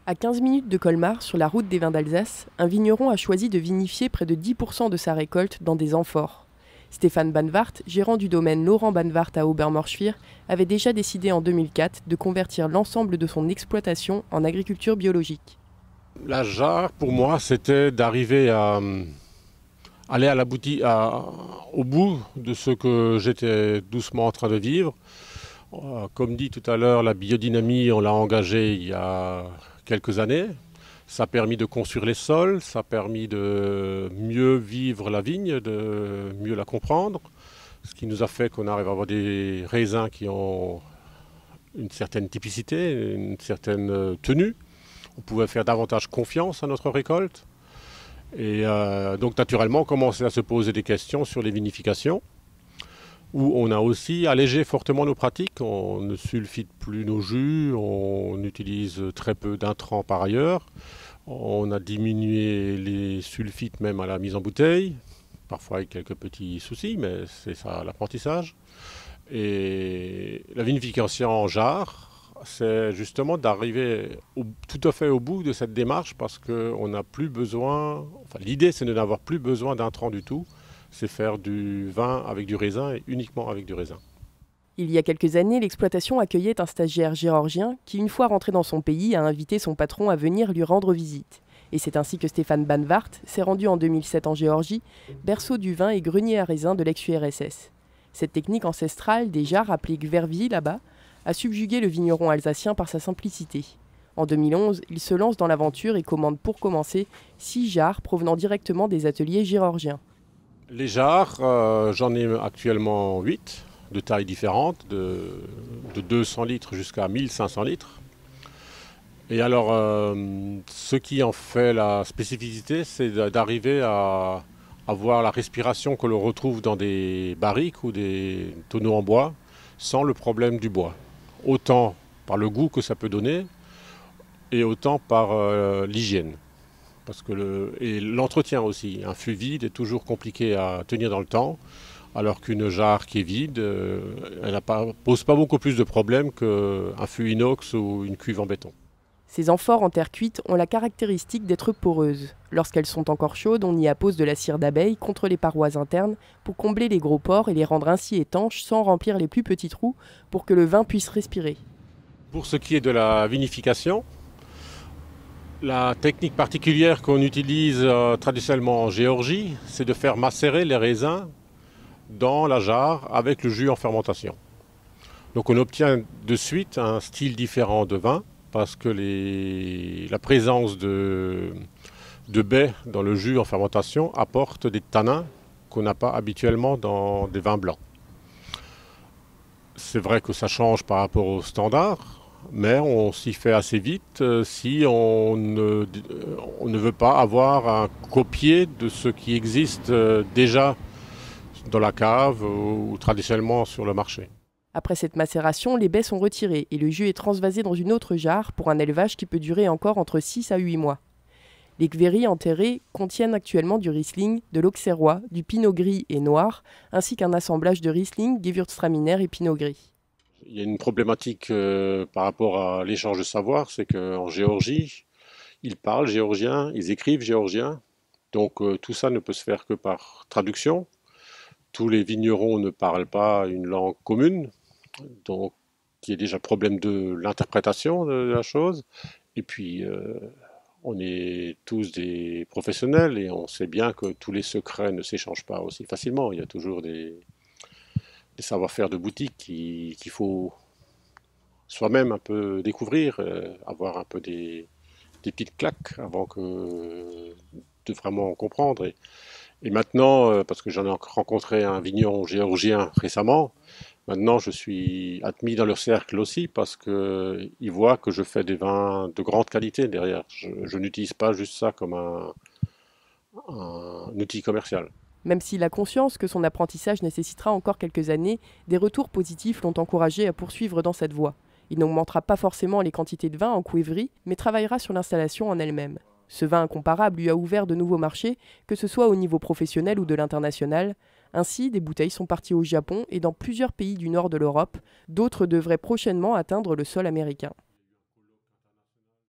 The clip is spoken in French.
À 15 minutes de Colmar, sur la route des vins d'Alsace, un vigneron a choisi de vinifier près de 10% de sa récolte dans des amphores. Stéphane Banwart, gérant du domaine Laurent Banwart à Obermorschwihr, avait déjà décidé en 2004 de convertir l'ensemble de son exploitation en agriculture biologique. La jarre, pour moi, c'était d'arriver à aller à au bout de ce que j'étais doucement en train de vivre. Comme dit tout à l'heure, la biodynamie, on l'a engagée il y a quelques années. Ça a permis de construire les sols, ça a permis de mieux vivre la vigne, de mieux la comprendre. Ce qui nous a fait qu'on arrive à avoir des raisins qui ont une certaine typicité, une certaine tenue. On pouvait faire davantage confiance à notre récolte. Et donc naturellement, on commençait à se poser des questions sur les vinifications, où on a aussi allégé fortement nos pratiques. On ne sulfite plus nos jus, on utilise très peu d'intrants par ailleurs. On a diminué les sulfites même à la mise en bouteille, parfois avec quelques petits soucis, mais c'est ça l'apprentissage. Et la vinification en jarre, c'est justement d'arriver tout à fait au bout de cette démarche parce qu'on n'a plus besoin, enfin l'idée c'est de n'avoir plus besoin d'intrants du tout, c'est faire du vin avec du raisin et uniquement avec du raisin. Il y a quelques années, l'exploitation accueillait un stagiaire géorgien qui, une fois rentré dans son pays, a invité son patron à venir lui rendre visite. Et c'est ainsi que Stéphane Banwart s'est rendu en 2007 en Géorgie, berceau du vin et grenier à raisin de l'ex-URSS. Cette technique ancestrale des jarres appelée gvervi là-bas a subjugué le vigneron alsacien par sa simplicité. En 2011, il se lance dans l'aventure et commande pour commencer 6 jarres provenant directement des ateliers géorgiens. Les jarres, j'en ai actuellement 8, de tailles différentes, de 200 litres jusqu'à 1500 litres. Et alors, ce qui en fait la spécificité, c'est d'arriver à avoir la respiration que l'on retrouve dans des barriques ou des tonneaux en bois, sans le problème du bois. Autant par le goût que ça peut donner, et autant par l'hygiène. Parce que et l'entretien aussi. Un fût vide est toujours compliqué à tenir dans le temps, alors qu'une jarre qui est vide, elle pose pas beaucoup plus de problèmes qu'un fût inox ou une cuve en béton. Ces amphores en terre cuite ont la caractéristique d'être poreuses. Lorsqu'elles sont encore chaudes, on y appose de la cire d'abeille contre les parois internes pour combler les gros pores et les rendre ainsi étanches sans remplir les plus petits trous pour que le vin puisse respirer. Pour ce qui est de la vinification, la technique particulière qu'on utilise traditionnellement en Géorgie, c'est de faire macérer les raisins dans la jarre avec le jus en fermentation. Donc on obtient de suite un style différent de vin parce que la présence de baies dans le jus en fermentation apporte des tanins qu'on n'a pas habituellement dans des vins blancs. C'est vrai que ça change par rapport au standard, mais on s'y fait assez vite si on ne veut pas avoir un copier de ce qui existe déjà dans la cave ou traditionnellement sur le marché. Après cette macération, les baies sont retirées et le jus est transvasé dans une autre jarre pour un élevage qui peut durer encore entre 6 à 8 mois. Les gvéris enterrés contiennent actuellement du Riesling, de l'Auxerrois, du Pinot gris et noir, ainsi qu'un assemblage de Riesling, Gewürztraminer et Pinot gris. Il y a une problématique par rapport à l'échange de savoir, c'est qu'en Géorgie, ils parlent géorgien, ils écrivent géorgien, donc tout ça ne peut se faire que par traduction. Tous les vignerons ne parlent pas une langue commune, donc il y a déjà problème de l'interprétation de la chose. Et puis, on est tous des professionnels et on sait bien que tous les secrets ne s'échangent pas aussi facilement. Il y a toujours des savoir-faire de boutique qu'il faut soi-même un peu découvrir, avoir un peu des petites claques avant de vraiment comprendre. Et maintenant, parce que j'en ai rencontré un vigneron géorgien récemment, maintenant je suis admis dans leur cercle aussi parce qu'ils voient que je fais des vins de grande qualité derrière. Je n'utilise pas juste ça comme un outil commercial. Même s'il a conscience que son apprentissage nécessitera encore quelques années, des retours positifs l'ont encouragé à poursuivre dans cette voie. Il n'augmentera pas forcément les quantités de vin en cuivrerie, mais travaillera sur l'installation en elle-même. Ce vin incomparable lui a ouvert de nouveaux marchés, que ce soit au niveau professionnel ou de l'international. Ainsi, des bouteilles sont parties au Japon et dans plusieurs pays du nord de l'Europe. D'autres devraient prochainement atteindre le sol américain.